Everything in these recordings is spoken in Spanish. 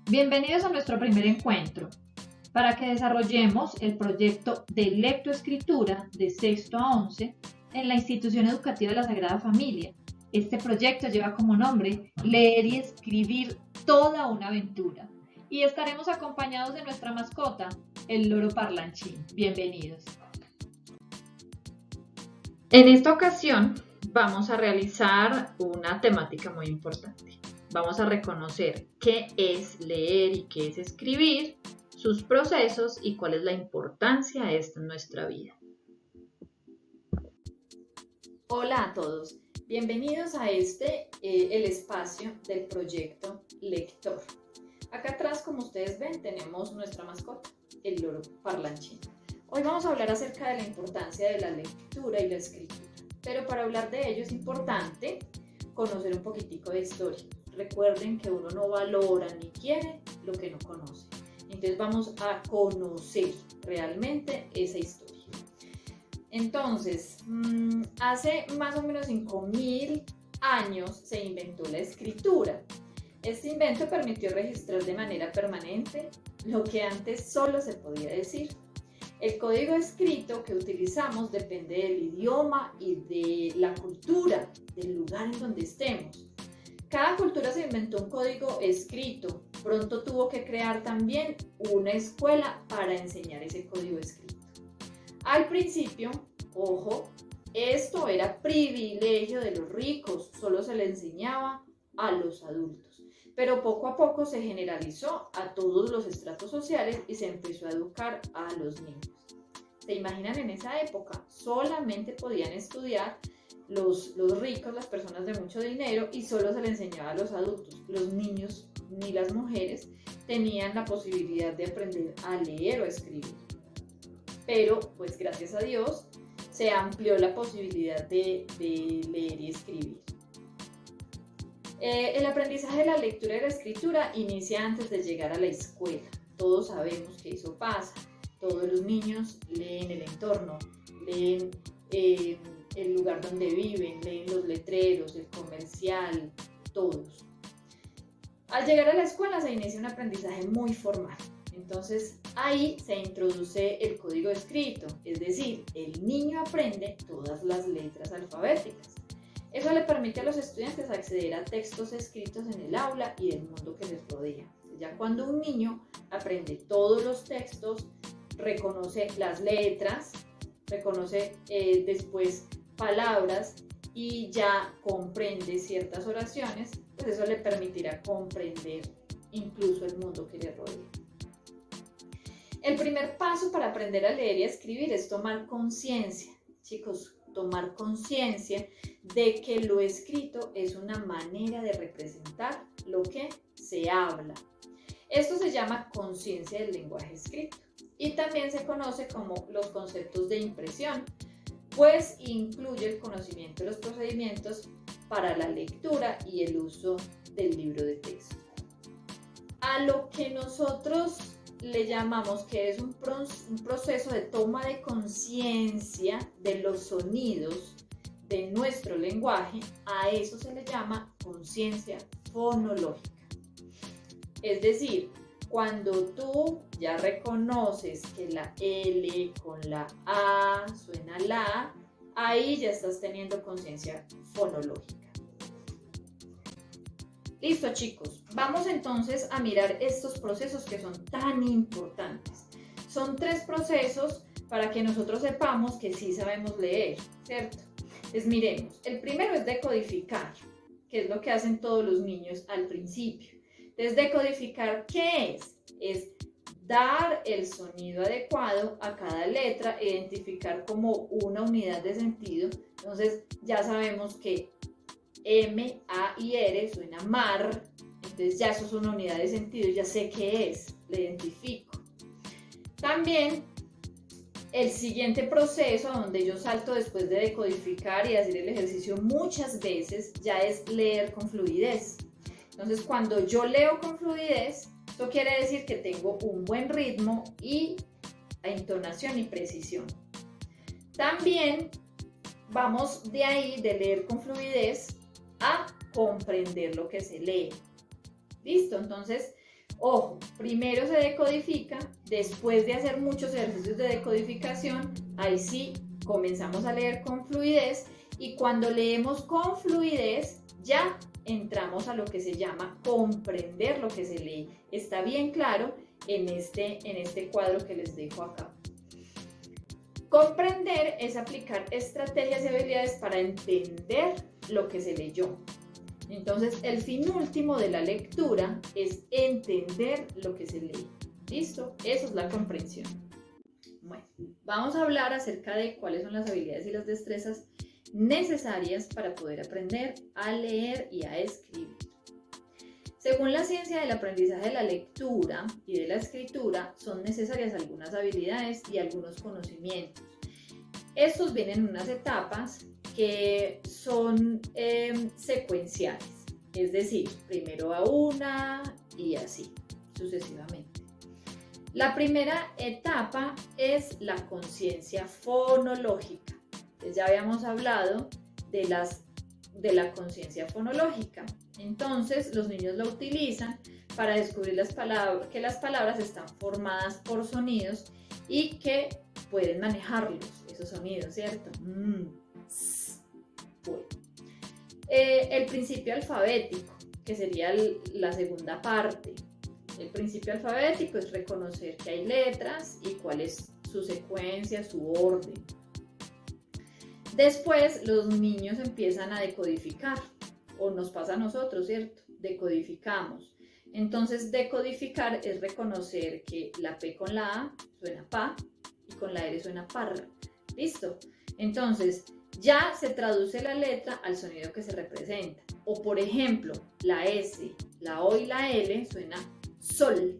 Bienvenidos a nuestro primer encuentro para que desarrollemos el proyecto de lectoescritura de sexto a 11 en la institución educativa de la Sagrada Familia. Este proyecto lleva como nombre Leer y Escribir toda una aventura y estaremos acompañados de nuestra mascota, el loro parlanchín. Bienvenidos. En esta ocasión vamos a realizar una temática muy importante. Vamos a reconocer qué es leer y qué es escribir, sus procesos y cuál es la importancia de esto en nuestra vida. Hola a todos, bienvenidos a el espacio del proyecto Lector. Acá atrás, como ustedes ven, tenemos nuestra mascota, el loro parlanchín. Hoy vamos a hablar acerca de la importancia de la lectura y la escritura, pero para hablar de ello es importante conocer un poquitico de historia. Recuerden que uno no valora ni quiere lo que no conoce. Entonces vamos a conocer realmente esa historia. Entonces, hace más o menos 5.000 años se inventó la escritura. Este invento permitió registrar de manera permanente lo que antes solo se podía decir. El código escrito que utilizamos depende del idioma y de la cultura, del lugar en donde estemos. Cada cultura se inventó un código escrito. Pronto tuvo que crear también una escuela para enseñar ese código escrito. Al principio, ojo, esto era privilegio de los ricos, solo se le enseñaba a los adultos. Pero poco a poco se generalizó a todos los estratos sociales y se empezó a educar a los niños. ¿Se imaginan en esa época? Solamente podían estudiar los ricos, las personas de mucho dinero, y solo se le enseñaba a los adultos. Los niños ni las mujeres tenían la posibilidad de aprender a leer o a escribir. Pero, pues gracias a Dios, se amplió la posibilidad de leer y escribir. El aprendizaje de la lectura y la escritura inicia antes de llegar a la escuela. Todos sabemos que eso pasa. Todos los niños leen el entorno, leen el lugar donde viven, leen los letreros, el comercial, todos. Al llegar a la escuela se inicia un aprendizaje muy formal. Entonces ahí se introduce el código escrito, es decir, el niño aprende todas las letras alfabéticas. Eso le permite a los estudiantes acceder a textos escritos en el aula y del mundo que les rodea. Ya cuando un niño aprende todos los textos, reconoce las letras, reconoce después palabras y ya comprende ciertas oraciones, pues eso le permitirá comprender incluso el mundo que le rodea. El primer paso para aprender a leer y a escribir es tomar conciencia, chicos, tomar conciencia de que lo escrito es una manera de representar lo que se habla. Esto se llama conciencia del lenguaje escrito y también se conoce como los conceptos de impresión, pues incluye el conocimiento de los procedimientos para la lectura y el uso del libro de texto. A lo que nosotros le llamamos que es un proceso de toma de conciencia de los sonidos de nuestro lenguaje, a eso se le llama conciencia fonológica. Es decir, cuando tú ya reconoces que la L con la A suena la, ahí ya estás teniendo conciencia fonológica. Listo, chicos, vamos entonces a mirar estos procesos que son tan importantes. Son 3 procesos para que nosotros sepamos que sí sabemos leer, ¿cierto? Entonces miremos, el primero es decodificar, que es lo que hacen todos los niños al principio. Entonces, decodificar, ¿qué es? Es dar el sonido adecuado a cada letra, identificar como una unidad de sentido. Entonces, ya sabemos que M, A y R suena mar, entonces ya eso es una unidad de sentido, ya sé qué es, la identifico. También el siguiente proceso, donde yo salto después de decodificar y hacer el ejercicio muchas veces, ya es leer con fluidez. Entonces, cuando yo leo con fluidez, esto quiere decir que tengo un buen ritmo y entonación y precisión. También vamos de ahí, de leer con fluidez, a comprender lo que se lee. ¿Listo? Entonces, Ojo, primero se decodifica, después de hacer muchos ejercicios de decodificación, ahí sí comenzamos a leer con fluidez, y cuando leemos con fluidez ya entramos a lo que se llama comprender lo que se lee. Está bien claro en este cuadro que les dejo acá. Comprender es aplicar estrategias y habilidades para entender lo que se leyó. Entonces, el fin último de la lectura es entender lo que se lee. ¿Listo? Eso es la comprensión. Bueno, vamos a hablar acerca de cuáles son las habilidades y las destrezas necesarias para poder aprender a leer y a escribir. Según la ciencia del aprendizaje de la lectura y de la escritura, son necesarias algunas habilidades y algunos conocimientos. Estos vienen en unas etapas que son secuenciales, es decir, primero a una y así sucesivamente. La primera etapa es la conciencia fonológica. Entonces, ya habíamos hablado de la conciencia fonológica. Entonces, los niños lo utilizan para descubrir que las palabras están formadas por sonidos y que pueden manejarlos, esos sonidos, ¿cierto? Bueno. El principio alfabético, que sería la segunda parte. El principio alfabético es reconocer que hay letras y cuál es su secuencia, su orden. Después los niños empiezan a decodificar, o nos pasa a nosotros, ¿cierto? Decodificamos. Entonces decodificar es reconocer que la P con la A suena pa y con la R suena parra. ¿Listo? Entonces ya se traduce la letra al sonido que se representa. O por ejemplo, la S, la O y la L suena sol.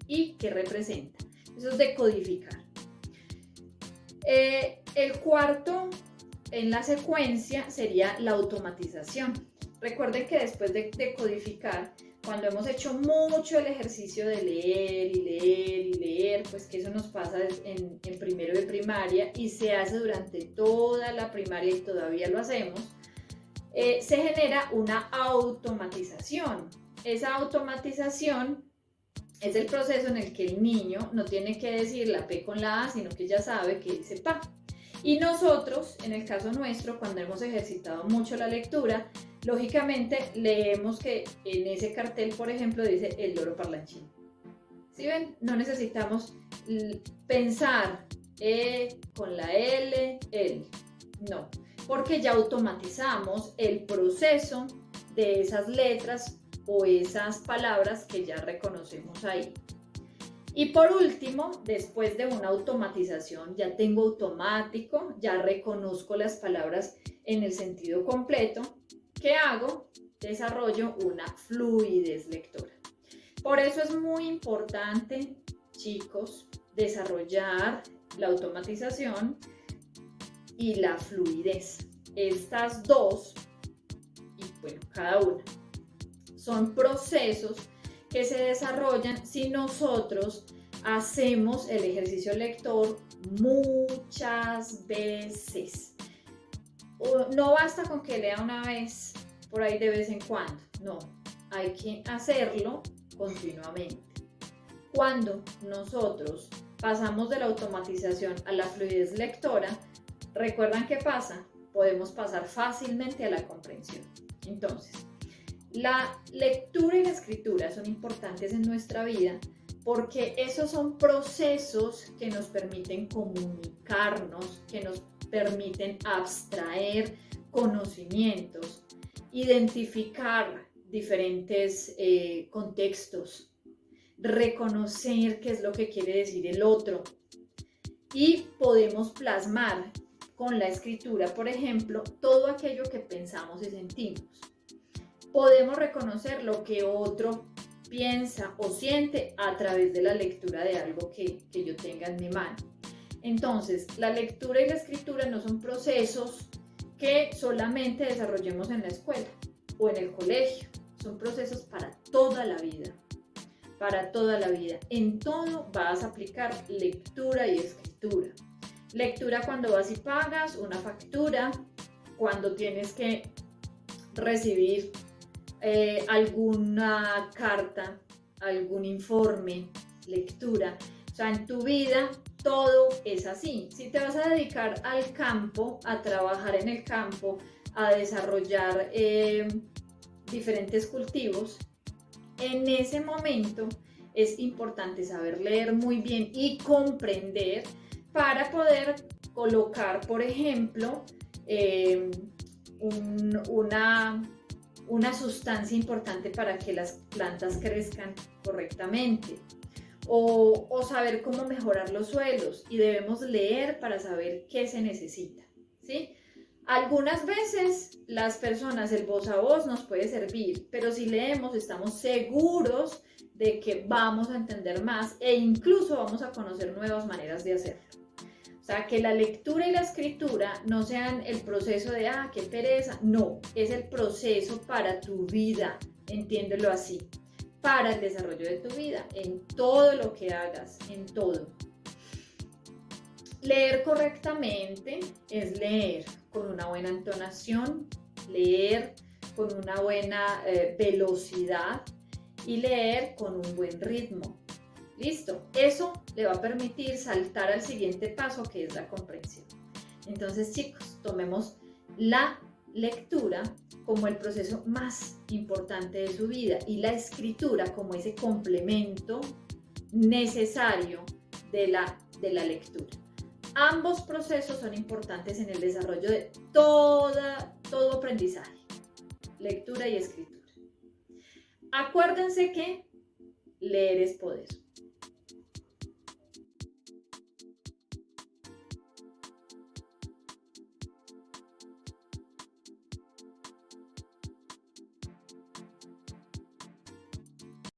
¿Y qué representa? Eso es decodificar. El cuarto en la secuencia sería la automatización. Recuerden que después de decodificar, cuando hemos hecho mucho el ejercicio de leer y leer y leer, pues que eso nos pasa en primero de primaria y se hace durante toda la primaria y todavía lo hacemos, se genera una automatización. Esa automatización es el proceso en el que el niño no tiene que decir la P con la A, sino que ya sabe que dice pa. Y nosotros, en el caso nuestro, cuando hemos ejercitado mucho la lectura, lógicamente leemos que en ese cartel, por ejemplo, dice el loro parlanchín. ¿Sí ven? No necesitamos pensar con la L, el. No, porque ya automatizamos el proceso de esas letras o esas palabras que ya reconocemos ahí. Y por último, después de una automatización, ya tengo automático, ya reconozco las palabras en el sentido completo. ¿Qué hago? Desarrollo una fluidez lectora. Por eso es muy importante, chicos, desarrollar la automatización y la fluidez. Estas dos, y bueno, cada una, son procesos que se desarrollan si nosotros hacemos el ejercicio lector muchas veces. No basta con que lea una vez por ahí de vez en cuando, no, hay que hacerlo continuamente. Cuando nosotros pasamos de la automatización a la fluidez lectora, ¿recuerdan qué pasa? Podemos pasar fácilmente a la comprensión. Entonces, la lectura y la escritura son importantes en nuestra vida porque esos son procesos que nos permiten comunicarnos, que nos permiten abstraer conocimientos, identificar diferentes contextos, reconocer qué es lo que quiere decir el otro y podemos plasmar con la escritura, por ejemplo, todo aquello que pensamos y sentimos. Podemos reconocer lo que otro piensa o siente a través de la lectura de algo que yo tenga en mi mano. Entonces, la lectura y la escritura no son procesos que solamente desarrollemos en la escuela o en el colegio. Son procesos para toda la vida. Para toda la vida. En todo vas a aplicar lectura y escritura. Lectura cuando vas y pagas una factura, cuando tienes que recibir alguna carta, algún informe, lectura. O sea, en tu vida todo es así. Si te vas a dedicar al campo, a trabajar en el campo, a desarrollar diferentes cultivos, en ese momento es importante saber leer muy bien y comprender para poder colocar, por ejemplo, una sustancia importante para que las plantas crezcan correctamente. O saber cómo mejorar los suelos, y debemos leer para saber qué se necesita, ¿sí? Algunas veces las personas, el voz a voz nos puede servir, pero si leemos estamos seguros de que vamos a entender más e incluso vamos a conocer nuevas maneras de hacerlo. O sea, que la lectura y la escritura no sean el proceso de, qué pereza. No, es el proceso para tu vida, entiéndelo así, para el desarrollo de tu vida, en todo lo que hagas, en todo. Leer correctamente es leer con una buena entonación, leer con una buena velocidad y leer con un buen ritmo. Listo, eso le va a permitir saltar al siguiente paso, que es la comprensión. Entonces, chicos, tomemos la lectura como el proceso más importante de su vida y la escritura como ese complemento necesario de la lectura. Ambos procesos son importantes en el desarrollo de todo aprendizaje, lectura y escritura. Acuérdense que leer es poder.